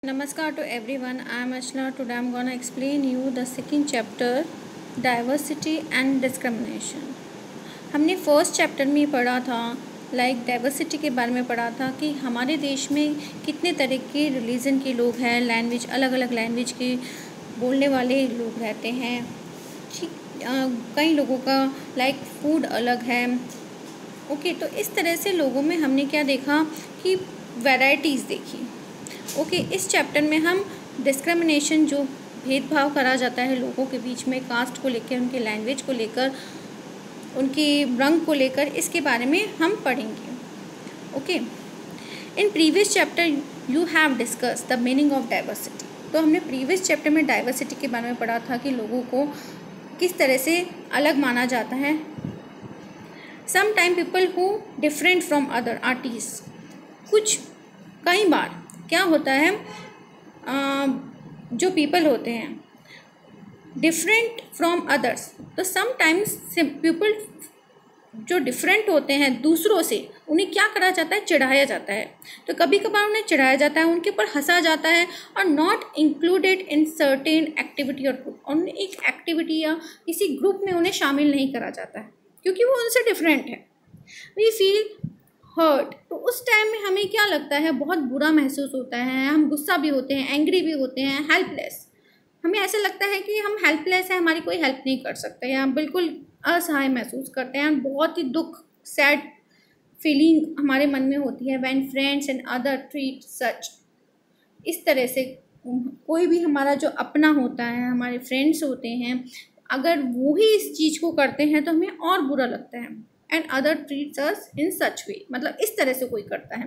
Namaskar to everyone. I am Ashna. Today I am gonna explain you the second chapter, diversity and discrimination. हमने first chapter में पढ़ा था diversity के बारे में पढ़ा था कि हमारे देश में कितने तरह के रिलीजन के लोग हैं, लैंग्वेज अलग अलग लैंग्वेज के बोलने वाले लोग रहते हैं। कई लोगों का फूड अलग है। ओके, तो इस तरह से लोगों में हमने क्या देखा कि वैरायटीज़ देखी। ओके, इस चैप्टर में हम डिस्क्रिमिनेशन, जो भेदभाव करा जाता है लोगों के बीच में कास्ट को लेकर, उनके लैंग्वेज को लेकर, उनके रंग को लेकर, इसके बारे में हम पढ़ेंगे। Okay, in previous chapter you have discuss the meaning of diversity. तो हमने प्रीवियस चैप्टर में डाइवर्सिटी के बारे में पढ़ा था कि लोगों को किस तरह से अलग माना जाता है। Some time people who different from other artist, कई बार क्या होता है, जो पीपल होते हैं डिफरेंट फ्रॉम अदर्स, तो समटाइम्स पीपल जो डिफरेंट होते हैं दूसरों से, उन्हें क्या करा जाता है, चिढ़ाया जाता है। तो कभी कभार उन्हें चिढ़ाया जाता है, उनके ऊपर हंसा जाता है और not included in certain activity और ग्रुप, उन्हें एक एक्टिविटी या किसी ग्रुप में उन्हें शामिल नहीं करा जाता है क्योंकि वो उनसे डिफरेंट है। We feel hurt. तो उस टाइम में हमें क्या लगता है, बहुत बुरा महसूस होता है, हम गुस्सा भी होते हैं, एंग्री भी होते हैं, हेल्पलेस। हमें ऐसा लगता है कि हम हेल्पलेस हैं, हमारी कोई हेल्प नहीं कर सकता, या हम बिल्कुल असहाय महसूस करते हैं। बहुत ही दुख, सैड फीलिंग हमारे मन में होती है when friends and other treat such. इस तरह से कोई भी हमारा जो अपना होता है, हमारे फ्रेंड्स होते हैं, अगर वो ही इस चीज़ को करते हैं तो हमें और बुरा लगता है। एंड अदर ट्रीट्स अस इन सच वे, मतलब इस तरह से कोई करता है।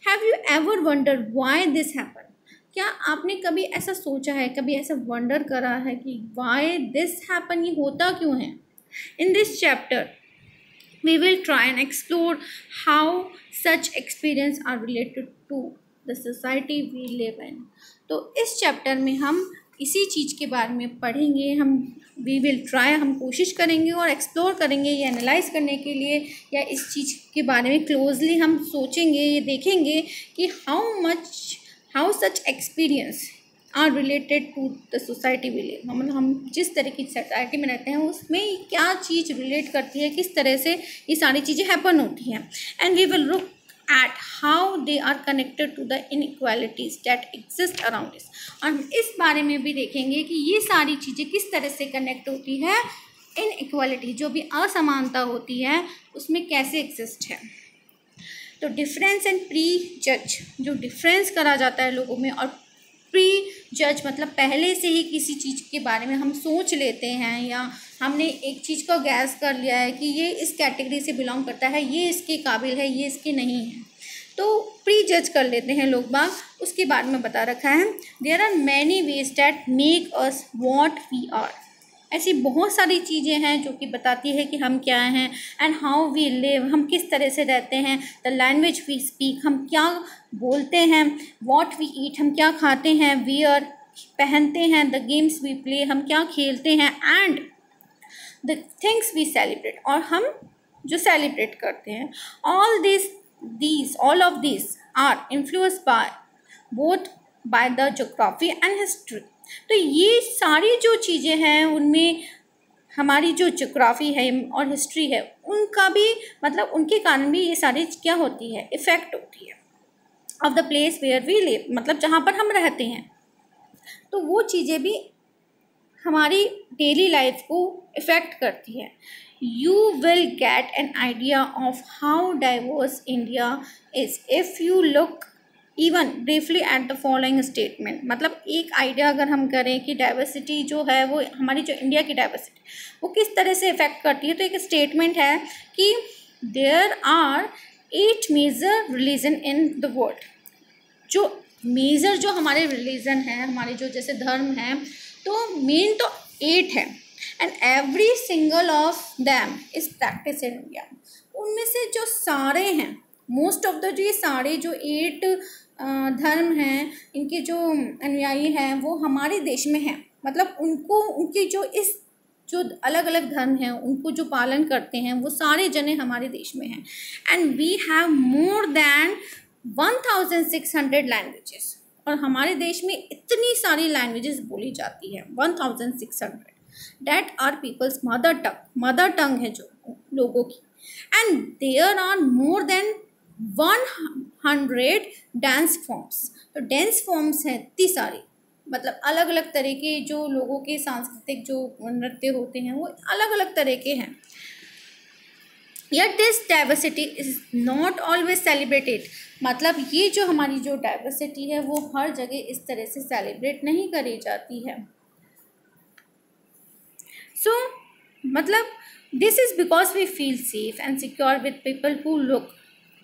Have you ever wonder why this happen? क्या आपने कभी ऐसा सोचा है, कभी ऐसा वंडर करा है कि वाई दिस हैपन, ये होता क्यों है? In this chapter we will try and explore how such experience are related to the society we live in. तो इस चैप्टर में हम इसी चीज़ के बारे में पढ़ेंगे। वी विल ट्राई, हम कोशिश करेंगे और एक्सप्लोर करेंगे ये एनालाइज करने के लिए, या इस चीज़ के बारे में क्लोजली हम सोचेंगे, ये देखेंगे कि how such experience are related to the society we live. मतलब हम जिस तरह की सोसाइटी में रहते हैं उसमें क्या चीज़ रिलेट करती है, किस तरह से ये सारी चीज़ें हैपन होती हैं। And we will look at how they are connected to the inequalities that exist around us। और हम इस बारे में भी देखेंगे कि ये सारी चीज़ें किस तरह से कनेक्ट होती है, इनइक्वालिटी जो भी असमानता होती है उसमें कैसे एग्जिस्ट है। तो डिफरेंस एंड प्री जज, जो डिफरेंस करा जाता है लोगों में, और प्री जज मतलब पहले से ही किसी चीज़ के बारे में हम सोच लेते हैं, या हमने एक चीज़ को गैस कर लिया है कि ये इस कैटेगरी से बिलोंग करता है, ये इसके काबिल है, ये इसके नहीं है, तो प्री जज कर लेते हैं लोग बाग। उसके बारे में बता रखा है, there are many ways that make us what we are. ऐसी बहुत सारी चीज़ें हैं जो कि बताती है कि हम क्या हैं। एंड हाउ वी लिव, हम किस तरह से रहते हैं। द लैंग्वेज वी स्पीक, हम क्या बोलते हैं। व्हाट वी ईट, हम क्या खाते हैं। वियर, पहनते हैं। द गेम्स वी प्ले, हम क्या खेलते हैं। And the things we celebrate, और हम जो सेलिब्रेट करते हैं। all of these are influenced by both by the geography and history। तो ये सारी जो चीज़ें हैं उनमें हमारी जो जोग्राफ़ी है और हिस्ट्री है, उनका भी मतलब उनके कारण भी ये सारी क्या होती है, इफ़ेक्ट होती है of the place where we live, मतलब जहाँ पर हम रहते हैं। तो वो चीज़ें भी हमारी डेली लाइफ को इफ़ेक्ट करती है। You will get an idea of how diverse India is if you look even briefly at the following statement। मतलब एक आइडिया अगर हम करें कि डाइवर्सिटी जो है वो हमारी जो इंडिया की डाइवर्सिटी वो किस तरह से इफ़ेक्ट करती है, तो एक स्टेटमेंट है कि there are 8 major religion in the world। जो मेजर जो हमारे रिलीजन हैं, हमारे जो जैसे धर्म हैं, तो मेन तो 8 है। And every single of them is practice in India. उनमें से जो सारे हैं, मोस्ट ऑफ द ये सारे जो 8 धर्म हैं, इनके जो अनुयायी हैं वो हमारे देश में हैं। मतलब उनको उनकी जो अलग अलग धर्म हैं उनको जो पालन करते हैं वो सारे जने हमारे देश में हैं। And we have more than 1600 languages. और हमारे देश में इतनी सारी लैंग्वेजेस बोली जाती है 1600 that are people's mother tongue है जो लोगों की, and there are more than 100 dance forms. तो डांस फॉर्म्स हैं इतनी सारी, मतलब अलग अलग तरह के जो लोगों के सांस्कृतिक जो नृत्य होते हैं वो अलग अलग तरह के हैं। Yet this diversity is not always celebrated, मतलब ये जो हमारी जो डाइवर्सिटी है वो हर जगह इस तरह से सेलिब्रेट नहीं करी जाती है। So मतलब this is because we feel safe and secure with people who look,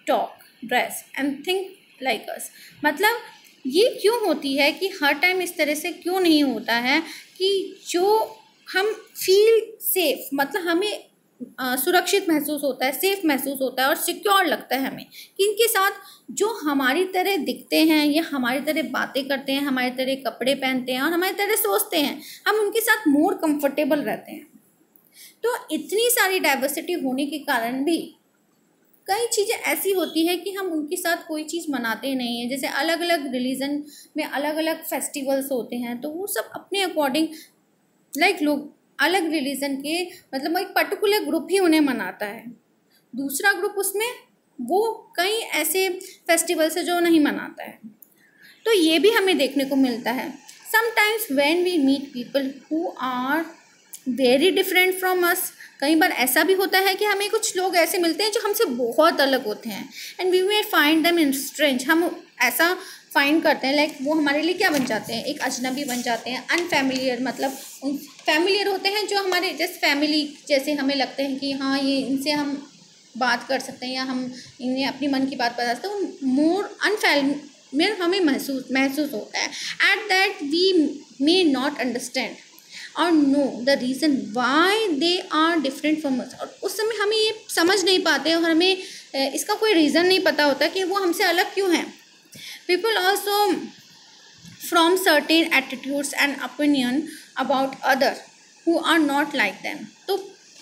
talk, dress and think like us। मतलब ये क्यों होती है कि हर टाइम इस तरह से क्यों नहीं होता है कि जो हम फील सेफ, मतलब हमें सुरक्षित महसूस होता है, सेफ महसूस होता है और सिक्योर लगता है हमें कि इनके साथ जो हमारी तरह दिखते हैं या हमारी तरह बातें करते हैं, हमारी तरह कपड़े पहनते हैं और हमारी तरह सोचते हैं, हम उनके साथ मोर कंफर्टेबल रहते हैं। तो इतनी सारी डाइवर्सिटी होने के कारण भी कई चीज़ें ऐसी होती है कि हम उनके साथ कोई चीज़ मनाते नहीं हैं। जैसे अलग अलग रिलीजन में अलग अलग फेस्टिवल्स होते हैं, तो वो सब अपने अकॉर्डिंग लाइक लोग अलग रिलीजन के, मतलब एक पर्टिकुलर ग्रुप ही उन्हें मनाता है, दूसरा ग्रुप उसमें वो कई ऐसे फेस्टिवल्स है जो नहीं मनाता है। तो ये भी हमें देखने को मिलता है। Sometimes when we meet people who are very different from us, कई बार ऐसा भी होता है कि हमें कुछ लोग ऐसे मिलते हैं जो हमसे बहुत अलग होते हैं, and we may find them strange, हम ऐसा फाइंड करते हैं लाइक वो हमारे लिए क्या बन जाते हैं, एक अजनबी बन जाते हैं, अनफैमिलियर, मतलब उन फैमिलियर होते हैं जो हमारे जैसे फैमिली जैसे हमें लगते हैं कि हाँ ये इनसे हम बात कर सकते हैं या हम इन्हें अपनी मन की बात बता सकते हैं, मोर अनफैमिलियर हमें महसूस होता है। At that we may not understand और know the reason why they are different from us, और उस समय हमें ये समझ नहीं पाते और हमें इसका कोई रीज़न नहीं पता होता कि वो हमसे अलग क्यों हैं। People also from certain attitudes and opinion about other who are not like them। तो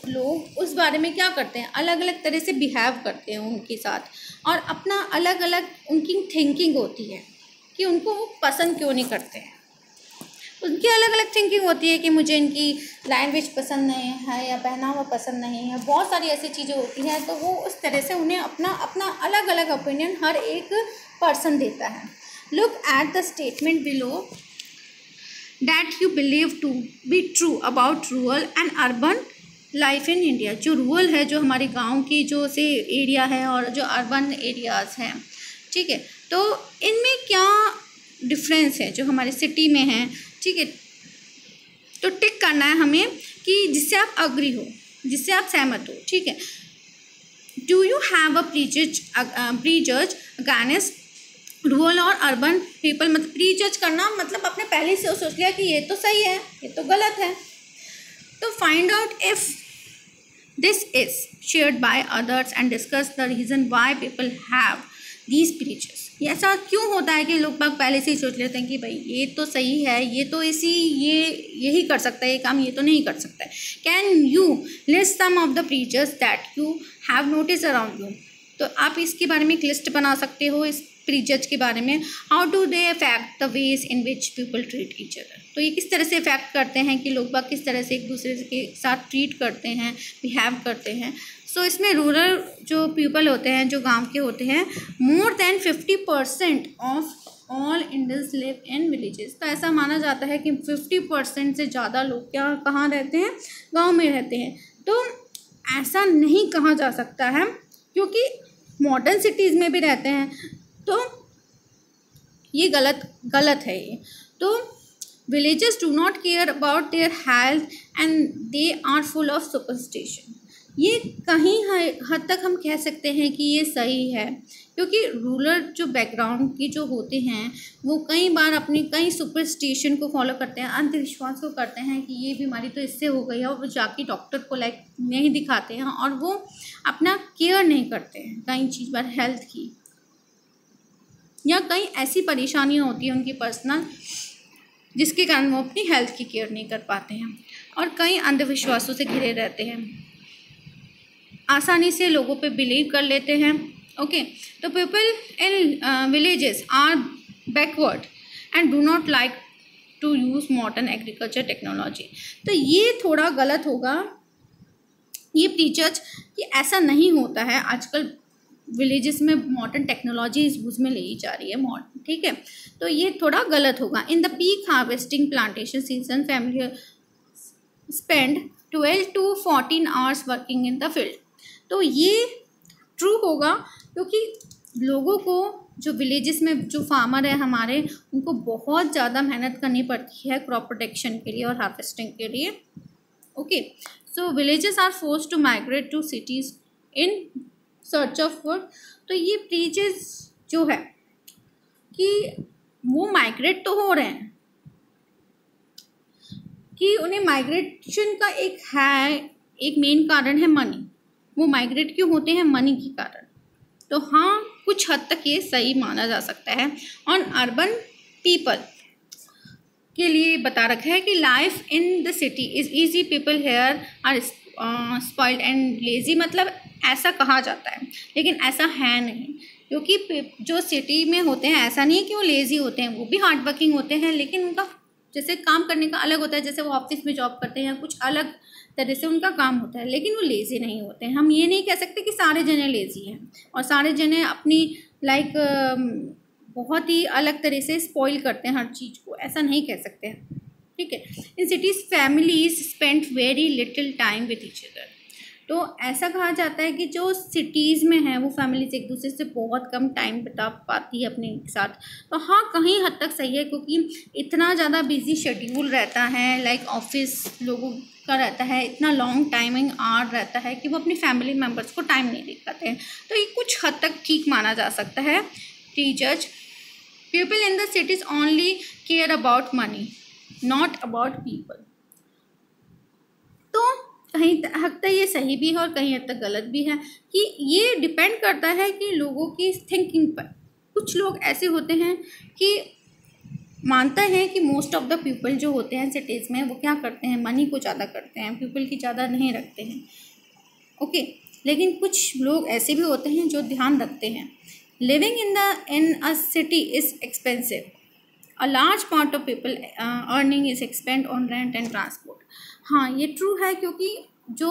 लोग उस बारे में क्या करते हैं, अलग अलग तरह से बिहेव करते हैं उनके साथ, और अपना अलग अलग उनकी थिंकिंग होती है कि उनको वो पसंद क्यों नहीं करते हैं। उनकी अलग अलग थिंकिंग होती है कि मुझे इनकी लैंग्वेज पसंद नहीं है या पहनावा पसंद नहीं है, बहुत सारी ऐसी चीज़ें होती हैं। तो वो उस तरह से उन्हें अपना अपना अलग अलग ओपिनियन हर एक पर्सन देता है। Look at the statement below that you believe to be true about rural and urban life in India. जो रूरल है, जो हमारे गांव की जो से एरिया है, और जो अर्बन एरियाज़ हैं, ठीक है, तो इनमें क्या डिफरेंस है जो हमारे सिटी में है, ठीक है। तो टिक करना है हमें कि जिससे आप अग्री हो, जिससे आप सहमत हो, ठीक है। Do you have a prejudice against rural और अर्बन पीपल, मतलब प्रीजज करना मतलब आपने पहले से सोच लिया कि ये तो सही है, ये तो गलत है। तो find out if this is shared by others and discuss the reason why people have these prejudice. ऐसा क्यों होता है कि लोग बाग पहले से ही सोच लेते हैं कि भाई ये तो सही है, ये तो यही कर सकता है ये काम, ये तो नहीं कर सकता है। Can you list some of the prejudice that you have notice around you. तो आप इसके बारे में एक लिस्ट बना सकते हो इस प्रीजज के बारे में। How do they affect the ways in which people treat each other. तो ये किस तरह से अफेक्ट करते हैं कि लोग बाग किस तरह से एक दूसरे के साथ ट्रीट करते हैं, बिहेव करते हैं। सो इसमें रूरल जो पीपल होते हैं, जो गांव के होते हैं, more than 50% of all Indians live in villages. तो ऐसा माना जाता है कि 50% से ज़्यादा लोग कहाँ रहते हैं, गांव में रहते हैं। तो ऐसा नहीं कहा जा सकता है क्योंकि मॉडर्न सिटीज़ में भी रहते हैं, तो ये गलत है ये। तो villages do not care about their health and they are full of superstition. ये कहीं हद तक हम कह सकते हैं कि ये सही है, क्योंकि रूरल जो बैकग्राउंड के जो होते हैं वो कई बार अपनी कई सुपरस्टिशन को फॉलो करते हैं, अंधविश्वास को करते हैं कि ये बीमारी तो इससे हो गई है, और वो जाके डॉक्टर को नहीं दिखाते हैं और वो अपना केयर नहीं करते हैं कई चीज़ पर हेल्थ की, या कई ऐसी परेशानियाँ होती हैं उनकी पर्सनल जिसके कारण वो अपनी हेल्थ की केयर नहीं कर पाते हैं, और कई अंधविश्वासों से घिरे रहते हैं, आसानी से लोगों पे बिलीव कर लेते हैं। ओके, तो people in villages are backward and do not like to use modern agriculture technology. तो ये थोड़ा गलत होगा ये प्रीचर्स कि ऐसा नहीं होता है। आजकल विलेजेस में मॉडर्न टेक्नोलॉजी इस यूज़ में ली जा रही है मॉडर्न, ठीक है, तो ये थोड़ा गलत होगा। In the peak harvesting plantation season family spend 12 to 14 hours working in the field. तो ये ट्रू होगा क्योंकि लोगों को जो विलेजेस में जो फार्मर है हमारे, उनको बहुत ज़्यादा मेहनत करनी पड़ती है क्रॉप प्रोटेक्शन के लिए और हार्वेस्टिंग के लिए। Okay, so villages are forced to migrate to cities in search of work. तो ये प्रीचेस जो है कि वो माइग्रेट तो हो रहे हैं, कि उन्हें माइग्रेशन का एक मेन कारण है मनी। वो माइग्रेट क्यों होते हैं? मनी के कारण। तो हाँ, कुछ हद तक ये सही माना जा सकता है। ऑन अर्बन पीपल के लिए बता रखा है कि life in the city is easy, people here are spoiled and lazy. मतलब ऐसा कहा जाता है, लेकिन ऐसा है नहीं, क्योंकि जो सिटी में होते हैं ऐसा नहीं है कि वो लेज़ी होते हैं, वो भी हार्ड वर्किंग होते हैं, लेकिन उनका जैसे काम करने का अलग होता है, जैसे वो ऑफिस में जॉब करते हैं, कुछ अलग तरह से उनका काम होता है, लेकिन वो लेज़ी नहीं होते हैं। हम ये नहीं कह सकते कि सारे जने लेज़ी हैं और सारे जने अपनी लाइक बहुत ही अलग तरह से स्पॉइल करते हैं हर चीज़ को, ऐसा नहीं कह सकते हैं, ठीक है। In cities families spend very little time with each other. तो ऐसा कहा जाता है कि जो सिटीज़ में है वो फैमिलीज एक दूसरे से बहुत कम टाइम बिता पाती है अपने साथ। तो हाँ, कहीं हद तक सही है, क्योंकि इतना ज़्यादा बिजी शेड्यूल रहता है, लाइक ऑफिस लोगों का रहता है, इतना लॉन्ग टाइमिंग आवर रहता है कि वो अपनी फैमिली मेम्बर्स को टाइम नहीं दे पाते हैं। तो ये कुछ हद तक ठीक माना जा सकता है। Teachers people in the cities only care about money, not about people. तो कहीं हद तक ये सही भी है और कहीं हद तक गलत भी है, कि ये डिपेंड करता है कि लोगों की थिंकिंग पर। कुछ लोग ऐसे होते हैं कि मानता है कि मोस्ट ऑफ द पीपल जो होते हैं सिटीज़ में वो क्या करते हैं, मनी को ज़्यादा करते हैं, पीपल की ज़्यादा नहीं रखते हैं। ओके, लेकिन कुछ लोग ऐसे भी होते हैं जो ध्यान रखते हैं। Living in a city is expensive, a large part of people earning is expand on rent and transport. हाँ, ये ट्रू है, क्योंकि जो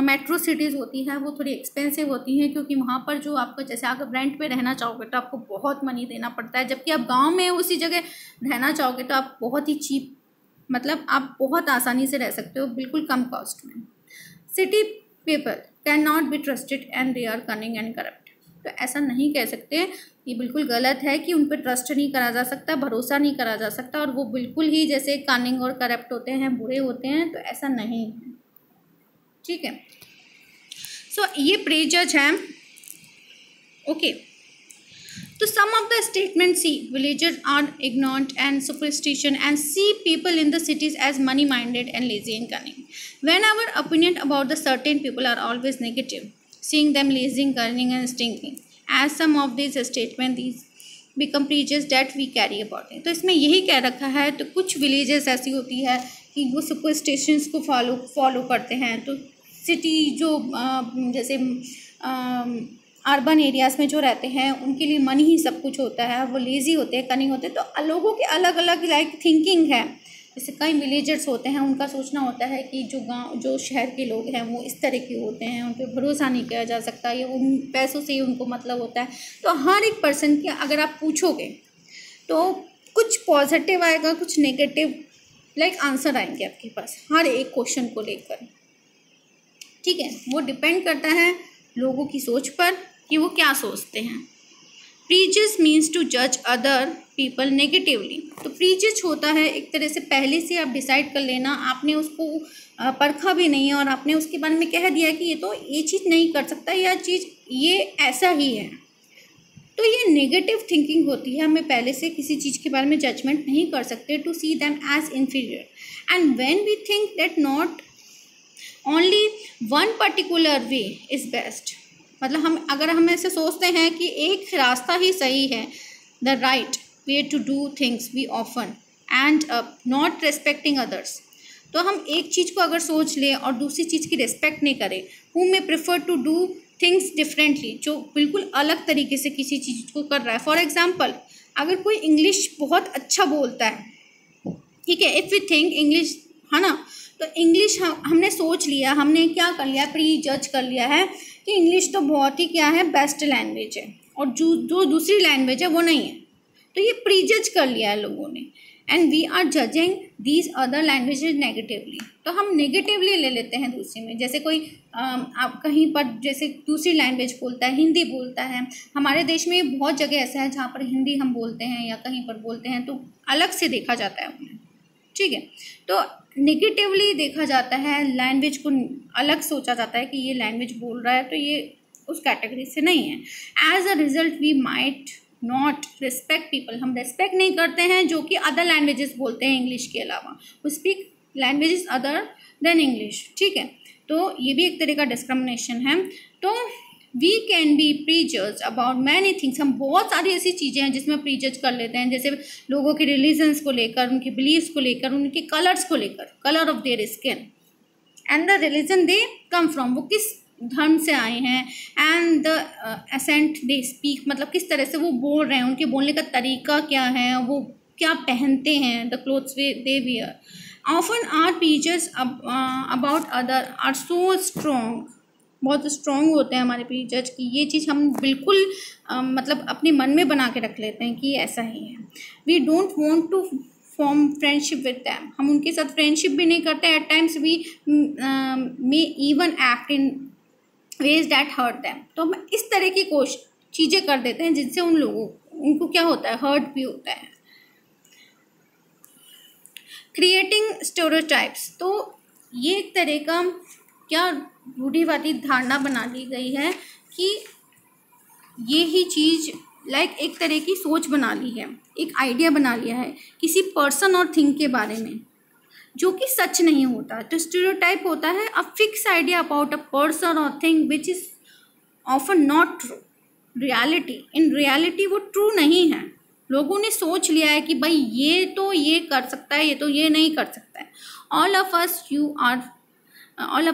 मेट्रो सिटीज़ होती है वो थोड़ी एक्सपेंसिव होती हैं, क्योंकि वहाँ पर जो आपका जैसे अगर रेंट पे रहना चाहोगे तो आपको बहुत मनी देना पड़ता है, जबकि आप गांव में उसी जगह रहना चाहोगे तो आप बहुत ही चीप, मतलब आप बहुत आसानी से रह सकते हो बिल्कुल कम कॉस्ट में। City people can not be trusted and they are cunning and corrupt. तो ऐसा नहीं कह सकते, ये बिल्कुल गलत है कि उन पर ट्रस्ट नहीं करा जा सकता, भरोसा नहीं करा जा सकता, और वो बिल्कुल ही जैसे कनिंग और करप्ट होते हैं, बुरे होते हैं, तो ऐसा नहीं है, ठीक है। सो ये प्रीजज है। ओके, तो some of the statement see villagers are ignorant and superstition and see people in the cities as money minded and lazy and cunning. When our opinion about the certain people are always negative, seeing them lazy, cunning and stinking, as some of these statements these become prejudice that we carry about it। तो इसमें यही कह रखा है। तो कुछ villages ऐसी होती है कि वो सुपरस्टिशंस को फॉलो करते हैं। तो सिटी जो जैसे अर्बन एरियाज़ में जो रहते हैं उनके लिए मनी ही सब कुछ होता है, वो लेज़ी होते हैं, कनिंग होते हैं। तो लोगों के अलग अलग लाइक थिंकिंग है। जैसे कई विलेजर्स होते हैं, उनका सोचना होता है कि जो शहर के लोग हैं वो इस तरह के होते हैं, उन पर भरोसा नहीं किया जा सकता, या उन पैसों से ही उनको मतलब होता है। तो हर एक पर्सन की अगर आप पूछोगे तो कुछ पॉजिटिव आएगा, कुछ नेगेटिव लाइक आंसर आएंगे आपके पास हर एक क्वेश्चन को लेकर, ठीक है। वो डिपेंड करता है लोगों की सोच पर कि वो क्या सोचते हैं। प्रीजस मीन्स टू जज अदर पीपल नेगेटिवली। तो प्रीजस होता है एक तरह से पहले से आप डिसाइड कर लेना, आपने उसको परखा भी नहीं है और आपने उसके बारे में कह दिया कि ये तो ये चीज़ नहीं कर सकता, या चीज़ ये ऐसा ही है। तो ये नेगेटिव थिंकिंग होती है। हमें पहले से किसी चीज़ के बारे में जजमेंट नहीं कर सकते, to see them as inferior. And when we think that not only one particular way is best, मतलब हम ऐसे सोचते हैं कि एक रास्ता ही सही है, the right way to do things we often end up not respecting others. तो हम एक चीज़ को अगर सोच लें और दूसरी चीज़ की रेस्पेक्ट नहीं करें, who may prefer to do things differently, जो बिल्कुल अलग तरीके से किसी चीज़ को कर रहा है। फॉर एग्जाम्पल, अगर कोई इंग्लिश बहुत अच्छा बोलता है, ठीक है, इफ़ वी थिंक इंग्लिश, है ना, तो इंग्लिश हमने सोच लिया, हमने क्या कर लिया, प्री जज कर लिया है कि इंग्लिश तो बहुत ही क्या है, बेस्ट लैंग्वेज है, और जो दूसरी लैंग्वेज है वो नहीं है, तो ये प्री जज कर लिया है लोगों ने। And we are judging these other languages negatively, तो हम नेगेटिवली ले लेते हैं दूसरी में। जैसे कोई आप कहीं पर जैसे दूसरी लैंग्वेज बोलता है, हिंदी बोलता है, हमारे देश में बहुत जगह ऐसा है जहाँ पर हिंदी हम बोलते हैं या कहीं पर बोलते हैं तो अलग से देखा जाता है उन्हें, ठीक है, तो नेगेटिवली देखा जाता है, लैंग्वेज को अलग सोचा जाता है कि ये लैंग्वेज बोल रहा है तो ये उस कैटेगरी से नहीं है। As a result we might not respect people, हम रिस्पेक्ट नहीं करते हैं जो कि अदर लैंग्वेजेस बोलते हैं इंग्लिश के अलावा, वो speak languages other than English, ठीक है, तो ये भी एक तरह का डिस्क्रिमिनेशन है। तो we can be prejudice about many things, हम बहुत सारी ऐसी चीज़ें हैं जिसमें प्रीजज कर लेते हैं, जैसे लोगों के रिलीजन्स को लेकर, उनके बिलीव्स को लेकर, उनके कलर्स को लेकर, colour of their skin and the religion they come from, वो किस धर्म से आए हैं, and the accent they speak, मतलब किस तरह से वो बोल रहे हैं, उनके बोलने का तरीका क्या है, वो क्या पहनते हैं, the clothes they wear. Often our prejudices about other are so strong, बहुत स्ट्रॉन्ग होते हैं हमारे प्रीजर्स की, ये चीज़ हम बिल्कुल मतलब अपने मन में बना के रख लेते हैं कि ऐसा ही है। We don't want to form friendship with them, हम उनके साथ फ्रेंडशिप भी नहीं करते। At times we may even act in ways that hurt them, तो हम इस तरह की चीज़ें कर देते हैं जिनसे उनको क्या होता है, हर्ट भी होता है। क्रिएटिंग स्टेरियोटाइप्स, तो ये एक तरह का क्या रूढ़िवादी धारणा बना ली गई है कि ये ही चीज़ लाइक एक तरह की सोच बना ली है, एक आइडिया बना लिया है किसी पर्सन और थिंग के बारे में जो कि सच नहीं होता। तो स्टीरियोटाइप होता है a fix idea about a person और thing which is often not true reality, in reality वो ट्रू नहीं है। लोगों ने सोच लिया है कि भाई ये तो ये कर सकता है, ये तो ये नहीं कर सकता है। All of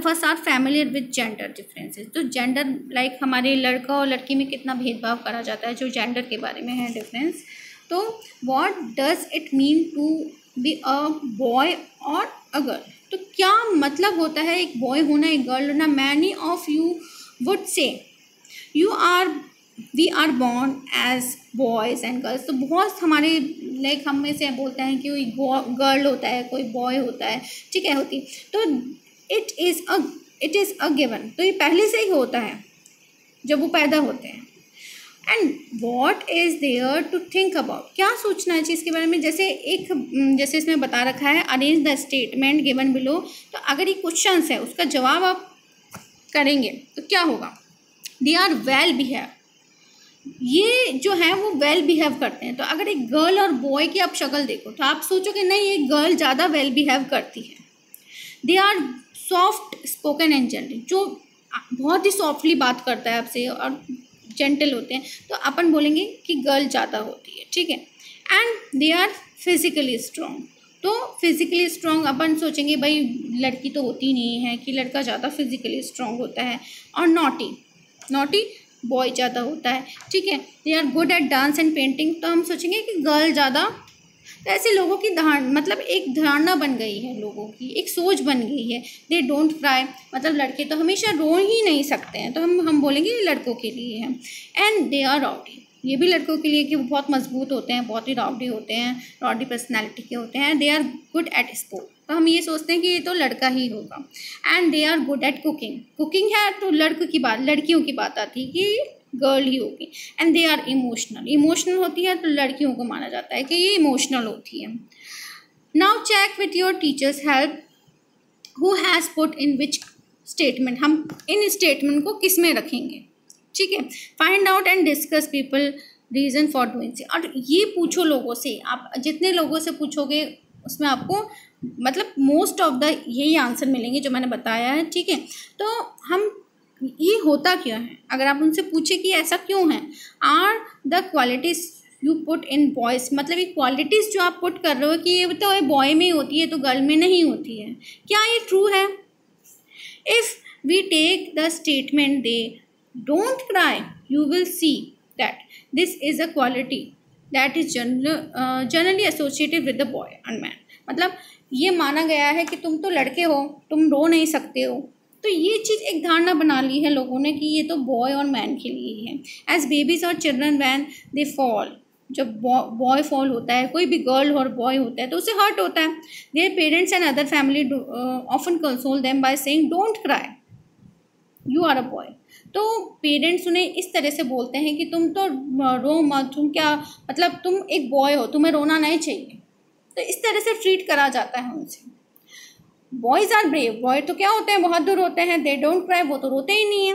us are familiar with gender differences, तो जेंडर लाइक हमारे लड़का और लड़की में कितना भेदभाव करा जाता है, जो जेंडर के बारे में है डिफरेंस। तो what does it mean to be a boy और अ गर्ल, तो क्या मतलब होता है एक बॉय होना, एक गर्ल होना। Many of you would say we are born as boys and girls, तो बहुत हमारे लाइक हम में से बोलते हैं कि कोई गर्ल होता है, कोई बॉय होता है, ठीक है, होती, तो इट इज़ अ गिवन, तो ये पहले से ही होता है जब वो पैदा होते हैं। And what is there to think about, क्या सोचना है चीज़ के बारे में। जैसे इसमें बता रखा है arrange the statement given below, तो अगर ये क्वेश्चन है उसका जवाब आप करेंगे तो क्या होगा। दे आर वेल बिहेव, ये जो है वो वेल बिहेव करते हैं। तो अगर एक गर्ल और बॉय की आप शक्ल देखो तो आप सोचोगे नहीं एक गर्ल ज़्यादा वेल बिहेव करती है। They are soft spoken and gentle, जो बहुत ही सॉफ्टली बात करता है आपसे और जेंटल होते हैं, तो अपन बोलेंगे कि गर्ल ज़्यादा होती है, ठीक है। And they are physically strong, तो फिजिकली स्ट्रॉन्ग अपन सोचेंगे भाई लड़की तो होती नहीं है कि लड़का ज़्यादा फिजिकली स्ट्रॉन्ग होता है। और नॉटी बॉय ज़्यादा होता है, ठीक है। They are good at dance and painting, तो हम सोचेंगे कि गर्ल ज़्यादा। तो ऐसे लोगों की मतलब एक धारणा बन गई है, लोगों की एक सोच बन गई है। दे डोंट क्राई, मतलब लड़के तो हमेशा रो ही नहीं सकते हैं, तो हम बोलेंगे ये लड़कों के लिए है। एंड दे आर राउडी, ये भी लड़कों के लिए कि वो बहुत मजबूत होते हैं, बहुत ही राउडी होते हैं, राउडी पर्सनैलिटी के होते हैं। They are good at sport, तो हम ये सोचते हैं कि ये तो लड़का ही होगा। And they are good at cooking है तो लड़कियों की बात आती है कि गर्ल ही होगी। एंड दे आर इमोशनल होती है तो लड़कियों को माना जाता है कि ये इमोशनल होती है। Now check with your teacher's help who has put in which statement, हम इन स्टेटमेंट को किस में रखेंगे, ठीक है। Find out and discuss people reason for doing so, और ये पूछो लोगों से, आप जितने लोगों से पूछोगे उसमें आपको मतलब मोस्ट ऑफ द यही आंसर मिलेंगे जो मैंने बताया है, ठीक है। तो हम ये होता क्यों है, अगर आप उनसे पूछे कि ऐसा क्यों है। Are the qualities you put in boys, मतलब ये क्वालिटीज़ जो आप पुट कर रहे हो कि ये तो बॉय में होती है तो गर्ल में नहीं होती है, क्या ये ट्रू है। If we take the statement they don't cry, you will see that this is a quality that is generally associated with the boy and man. मतलब ये माना गया है कि तुम तो लड़के हो, तुम रो नहीं सकते हो, तो ये चीज़ एक धारणा बना ली है लोगों ने कि ये तो बॉय और मैन के लिए ही है। एज बेबीज और चिल्ड्रन वैन दे फॉल, जब बॉय फॉल होता है, कोई भी गर्ल और बॉय होता है तो उसे हर्ट होता है। Their parents and other family often console them by saying don't cry, you are a boy. तो पेरेंट्स उन्हें इस तरह से बोलते हैं कि तुम तो रो मत, तुम क्या मतलब तुम एक बॉय हो, तुम्हें रोना नहीं चाहिए। तो इस तरह से ट्रीट करा जाता है उनसे। बॉयज आर ब्रेव, बॉय तो क्या होते हैं, बहादुर होते हैं। दे डोंट क्राई, वो तो रोते ही नहीं है।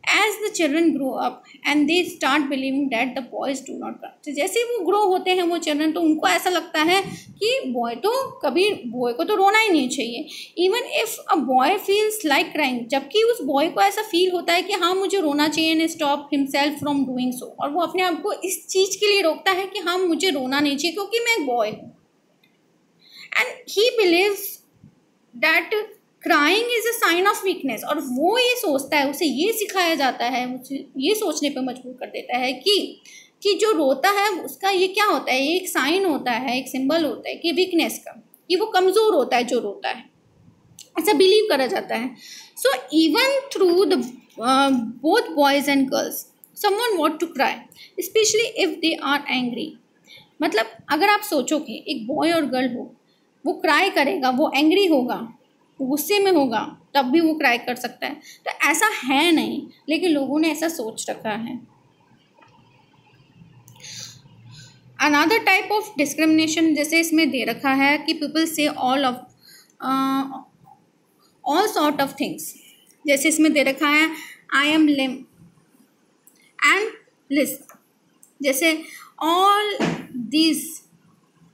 As the children grow up and they start believing that the boys do not cry, तो जैसे वो ग्रो होते हैं वो चिल्ड्रन, तो उनको ऐसा लगता है कि बॉय को तो रोना ही नहीं चाहिए। Even if a boy feels like crying, जबकि उस बॉय को ऐसा फील होता है कि हाँ मुझे रोना चाहिए, and stop himself from doing so, और वो अपने आप को इस चीज़ के लिए रोकता है कि हाँ मुझे रोना नहीं चाहिए क्योंकि मैं एक बॉय हूँ। And he believes that crying is a sign of weakness, और वो ये सोचता है, उसे ये सिखाया जाता है, उसे ये सोचने पे मजबूर कर देता है कि जो रोता है उसका ये क्या होता है, ये एक साइन होता है, एक सिंबल होता है कि वीकनेस का, कि वो कमज़ोर होता है जो रोता है, ऐसा बिलीव करा जाता है। So even through the both boys and girls someone want to cry specially if they are angry. मतलब अगर आप सोचोगे एक बॉय और गर्ल हो, वो क्राई करेगा, वो एंग्री होगा, वो गुस्से में होगा, तब भी वो क्राई कर सकता है। तो ऐसा है नहीं, लेकिन लोगों ने ऐसा सोच रखा है। अनदर टाइप ऑफ डिस्क्रिमिनेशन जैसे इसमें दे रखा है कि पीपल से ऑल सॉर्ट ऑफ थिंग्स, जैसे इसमें दे रखा है आई एम लिम एंड लिस, जैसे all this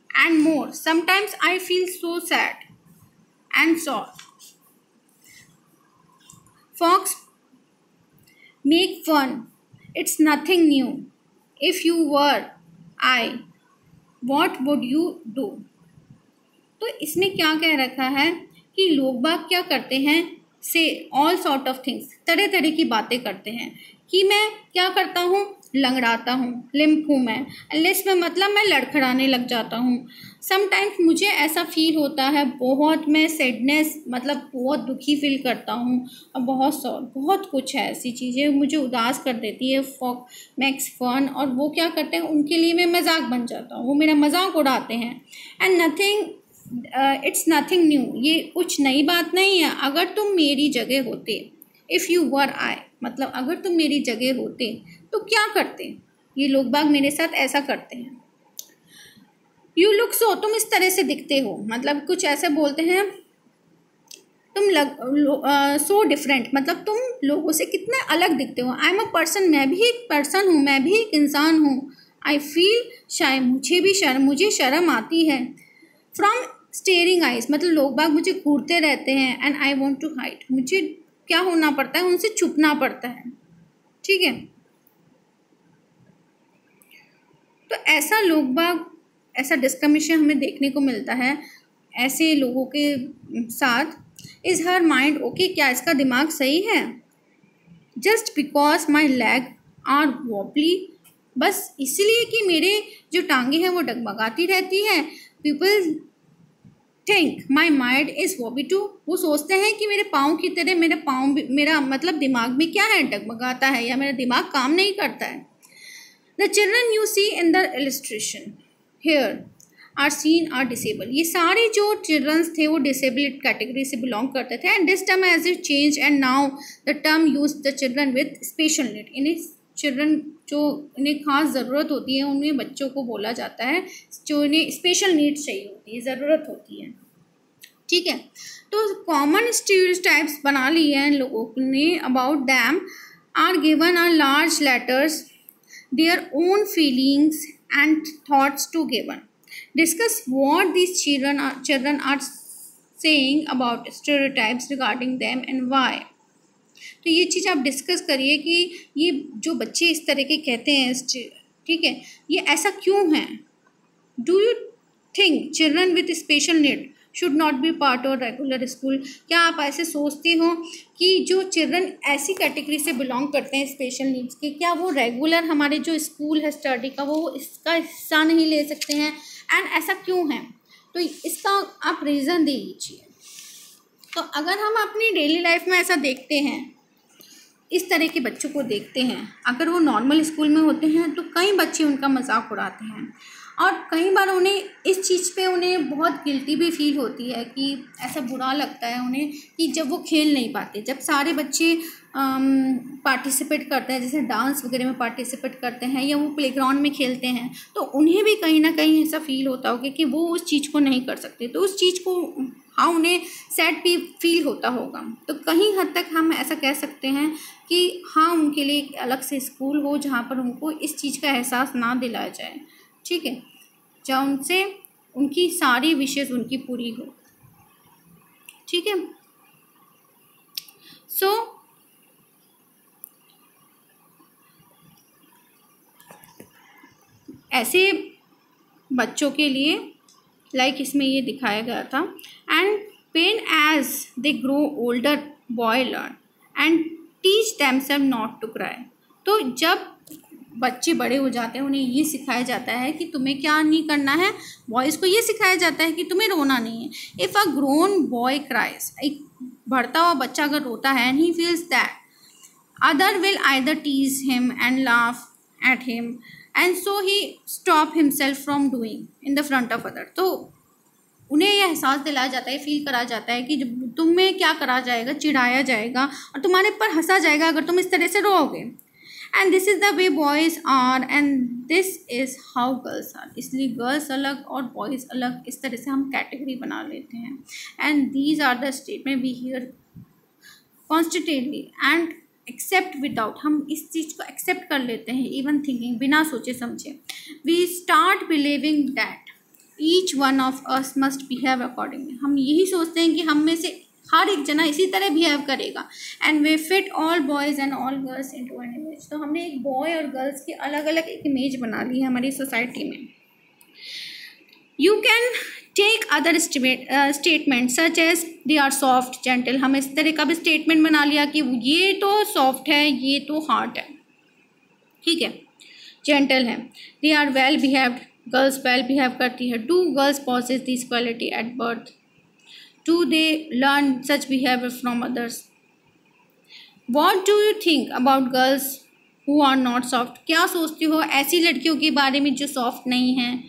and more. Sometimes I feel so sad and sore. Fox make fun. It's nothing new. If you were I, what would you do? तो इसमें क्या कह रखा है कि लोग बाग क्या करते हैं, से ऑल सॉर्ट ऑफ थिंग्स, तरह तरह की बातें करते हैं कि मैं क्या करता हूँ, लंगड़ाता हूँ, लिम्प हूँ मैं, लिस्ट में मतलब मैं लड़खड़ाने लग जाता हूँ। समटाइम्स मुझे ऐसा फील होता है, बहुत मैं सैडनेस मतलब बहुत दुखी फील करता हूँ, और बहुत कुछ है ऐसी चीज़ें मुझे उदास कर देती है। फॉक मैक्स फन, और वो क्या करते हैं, उनके लिए मैं मजाक बन जाता हूँ, वो मेरा मजाक उड़ाते हैं। And nothing it's nothing new, ये कुछ नई बात नहीं है। अगर तुम मेरी जगह होते, इफ़ यू वर आई, मतलब अगर तुम मेरी जगह होते तो क्या करते, ये लोग बाग मेरे साथ ऐसा करते हैं। यू लुक सो, तुम इस तरह से दिखते हो, मतलब कुछ ऐसे बोलते हैं, तुम सो डिफरेंट, मतलब तुम लोगों से कितने अलग दिखते हो। आई एम अ पर्सन, मैं भी एक पर्सन हूँ, मैं भी एक इंसान हूँ। आई फील शाय, मुझे शर्म आती है। फ्रॉम स्टेयरिंग आइज, मतलब लोग बाग मुझे घूरते रहते हैं। And I want to hide, मुझे क्या होना पड़ता है, उनसे छुपना पड़ता है। ठीक है, तो ऐसा लोग बाग, ऐसा डिस्क्रिमिनेशन हमें देखने को मिलता है ऐसे लोगों के साथ। इज़ हर माइंड ओके, क्या इसका दिमाग सही है? Just because my leg are wobbly, बस इसलिए कि मेरे जो टांगे हैं वो डगमगाती रहती हैं। People think my mind is wobbly too, वो सोचते हैं कि मेरे पाँव की तरह मेरा मतलब दिमाग भी क्या है, डगमगाता है, या मेरा दिमाग काम नहीं करता है। The children you see in the illustration here are seen are disable, ये सारे जो चिल्ड्रंस थे वो डिसेबल्ड कैटेगरी से बिलोंग करते थे। And this term as it change and now the term use the children with special need, इन्हें children जो इन्हें खास ज़रूरत होती है, उन्हें बच्चों को बोला जाता है जो इन्हें स्पेशल नीड्स चाहिए होती है, ज़रूरत होती है। ठीक है, तो कॉमन स्टीरियोटाइप्स बना लिए हैं लोगों ने about them are given are large letters their own feelings and thoughts to given. Discuss what these children are saying about stereotypes regarding them and why. तो ये चीज़ आप डिस्कस करिए कि ये जो बच्चे इस तरह के कहते हैं, ठीक है, ये ऐसा क्यों है। Do you think children with special need should not be part of regular school. क्या आप ऐसे सोचते हो कि जो चिल्ड्रन ऐसी कैटेगरी से बिलोंग करते हैं स्पेशल नीड्स के, क्या वो रेगुलर हमारे जो स्कूल है स्टडी का वो इसका हिस्सा नहीं ले सकते हैं? एंड ऐसा क्यों है? तो इसका आप रीज़न दे दीजिए। तो अगर हम अपनी डेली लाइफ में ऐसा देखते हैं, इस तरह के बच्चों को देखते हैं, अगर वो नॉर्मल स्कूल में होते हैं तो कई बच्चे उनका मजाक उड़ाते हैं और कई बार उन्हें इस चीज़ पे उन्हें बहुत गिल्टी भी फील होती है कि ऐसा बुरा लगता है उन्हें कि जब वो खेल नहीं पाते। जब सारे बच्चे पार्टिसिपेट करते हैं, जैसे डांस वगैरह में पार्टिसिपेट करते हैं या वो प्लेग्राउंड में खेलते हैं, तो उन्हें भी कहीं ना कहीं ऐसा फील होता होगा कि वो उस चीज़ को नहीं कर सकते। तो उस चीज़ को हाँ उन्हें सैड भी फील होता होगा। तो कहीं हद तक हम ऐसा कह सकते हैं कि हाँ उनके लिए एक अलग से स्कूल हो जहाँ पर उनको इस चीज़ का एहसास ना दिलाया जाए, ठीक है, जहाँ उनसे उनकी सारी विशेष उनकी पूरी हो, ठीक है। सो ऐसे बच्चों के लिए लाइक इसमें ये दिखाया गया था, and pain as they grow older boy learn and teach themselves not to cry. तो जब बच्चे बड़े हो जाते हैं उन्हें ये सिखाया जाता है कि तुम्हें क्या नहीं करना है, बॉयज़ को ये सिखाया जाता है कि तुम्हें रोना नहीं है। If a grown boy cries, एक बढ़ता हुआ बच्चा अगर रोता है and he feels that other will either tease him and laugh at him and so he stop himself from doing in the front of other. तो उन्हें यह एहसास दिलाया जाता है, फील करा जाता है कि जब तुम्हें क्या करा जाएगा, चिढ़ाया जाएगा और तुम्हारे पर हंसा जाएगा अगर तुम इस तरह से रोओगे। And this is the way boys are and this is how girls are. इसलिए गर्ल्स अलग और बॉयज़ अलग, इस तरह से हम कैटेगरी बना लेते हैं। And these are the statement we hear constantly and accept without, हम इस चीज़ को एक्सेप्ट कर लेते हैं इवन थिंकिंग, बिना सोचे समझे। We start believing that each one of us must behave accordingly. हम यही सोचते हैं कि हम में से हर एक जना इसी तरह बिहेव करेगा। And way fit all boys and all girls into an image. तो हमने एक बॉय और गर्ल्स की अलग अलग एक इमेज बना ली है हमारी सोसाइटी में। You can take other statement such as they are soft gentle. हम इस तरह का भी स्टेटमेंट बना लिया कि ये तो सॉफ्ट है, ये तो हार्ड है, ठीक है, जेंटल है। They are well behaved, girls well behave करती है। Do girls possess this quality at birth? Do they learn such behaviour from others? What do you think about girls who are not soft? क्या सोचती हो ऐसी लड़कियों के बारे में जो सॉफ्ट नहीं हैं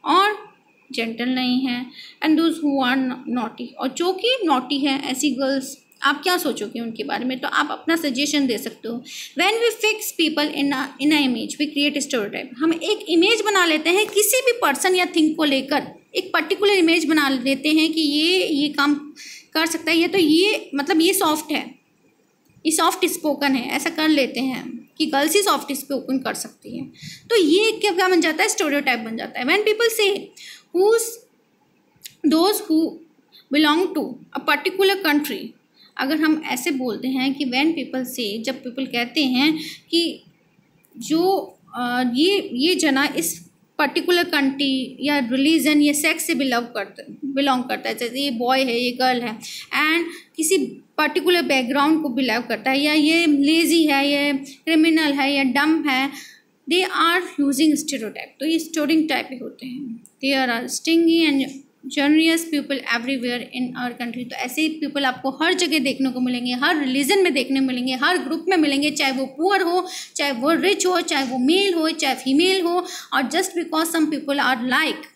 और जेंटल नहीं हैं? And those who are naughty, और जो कि नॉटी हैं, ऐसी गर्ल्स आप क्या सोचोगे उनके बारे में? तो आप अपना सजेशन दे सकते हो। When we fix people in a image we create stereotype. हम एक इमेज बना लेते हैं किसी भी पर्सन या थिंग को लेकर, एक पर्टिकुलर इमेज बना लेते हैं कि ये काम कर सकता है, या तो ये मतलब ये सॉफ्ट है, ये सॉफ्ट स्पोकन है, ऐसा कर लेते हैं कि गर्ल्स ही सॉफ्ट स्पोकन कर सकती हैं। तो ये क्या बन जाता है? स्टेरियोटाइप बन जाता है। When people say those who belong to a particular country, अगर हम ऐसे बोलते हैं कि व्हेन पीपल से, जब पीपल कहते हैं कि जो ये जना इस पर्टिकुलर कंट्री या रिलीजन या सेक्स से बिलोंग करता है, जैसे ये बॉय है, ये गर्ल है, एंड किसी पर्टिकुलर बैकग्राउंड को बिलोंग करता है, या ये लेजी है, ये क्रिमिनल है, या डम है, दे आर यूजिंग स्टेरियोटाइप। तो ये स्टेरियोटाइप ही होते हैं। They are stingy and generous people everywhere in our country. तो ऐसे ही पीपल आपको हर जगह देखने को मिलेंगे, हर रिलीजन में देखने मिलेंगे, हर ग्रुप में मिलेंगे, चाहे वो पुअर हो, चाहे वो रिच हो, चाहे वो मेल हो, चाहे फीमेल हो। और just because some people are like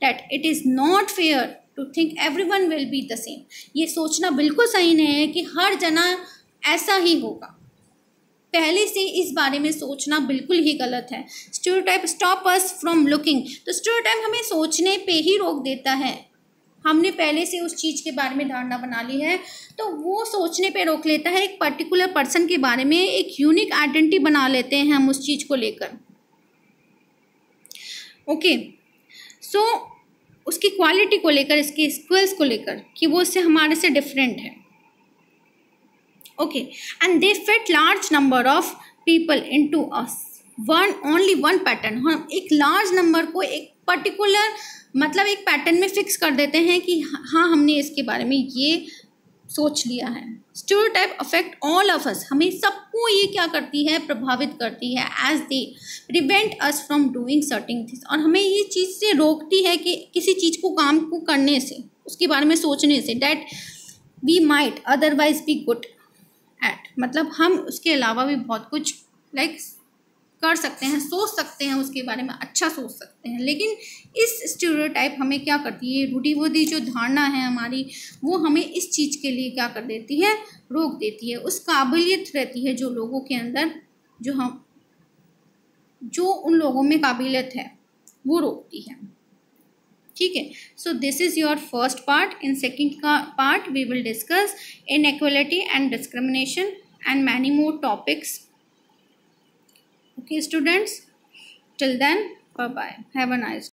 that, it is not fair to think everyone will be the same. ये सोचना बिल्कुल सही नहीं है कि हर जना ऐसा ही होगा। पहले से इस बारे में सोचना बिल्कुल ही गलत है। Stereotype stop us from looking. तो स्टेरियोटाइप हमें सोचने पे ही रोक देता है। हमने पहले से उस चीज़ के बारे में धारणा बना ली है, तो वो सोचने पे रोक लेता है। एक पर्टिकुलर पर्सन के बारे में एक यूनिक आइडेंटिटी बना लेते हैं हम उस चीज़ को लेकर। ओके, सो उसकी क्वालिटी को लेकर, इसके स्किल्स को लेकर कि वो उससे हमारे से डिफरेंट है। Okay, and they fit large number of people into us only one pattern। हम एक लार्ज नंबर को एक पर्टिकुलर मतलब एक पैटर्न में फिक्स कर देते हैं कि हाँ हमने इसके बारे में ये सोच लिया है। Stereotype affect all of us, हमें सबको ये क्या करती है, प्रभावित करती है, as they prevent us from doing certain things, और हमें ये चीज़ से रोकती है कि किसी चीज़ को, काम को करने से, उसके बारे में सोचने से, that we might otherwise be good at, मतलब हम उसके अलावा भी बहुत कुछ कर सकते हैं, सोच सकते हैं, उसके बारे में अच्छा सोच सकते हैं, लेकिन इस स्टीरियोटाइप हमें क्या करती है, रूढ़िवादी जो धारणा है हमारी, वो हमें इस चीज़ के लिए क्या कर देती है, रोक देती है। उस काबिलियत रहती है जो लोगों के अंदर, जो उन लोगों में काबिलियत है, वो रोकती है। ठीक है, so this is your first part. In second का part we will discuss inequality and discrimination and many more topics. Okay students, till then, bye bye, have a nice day.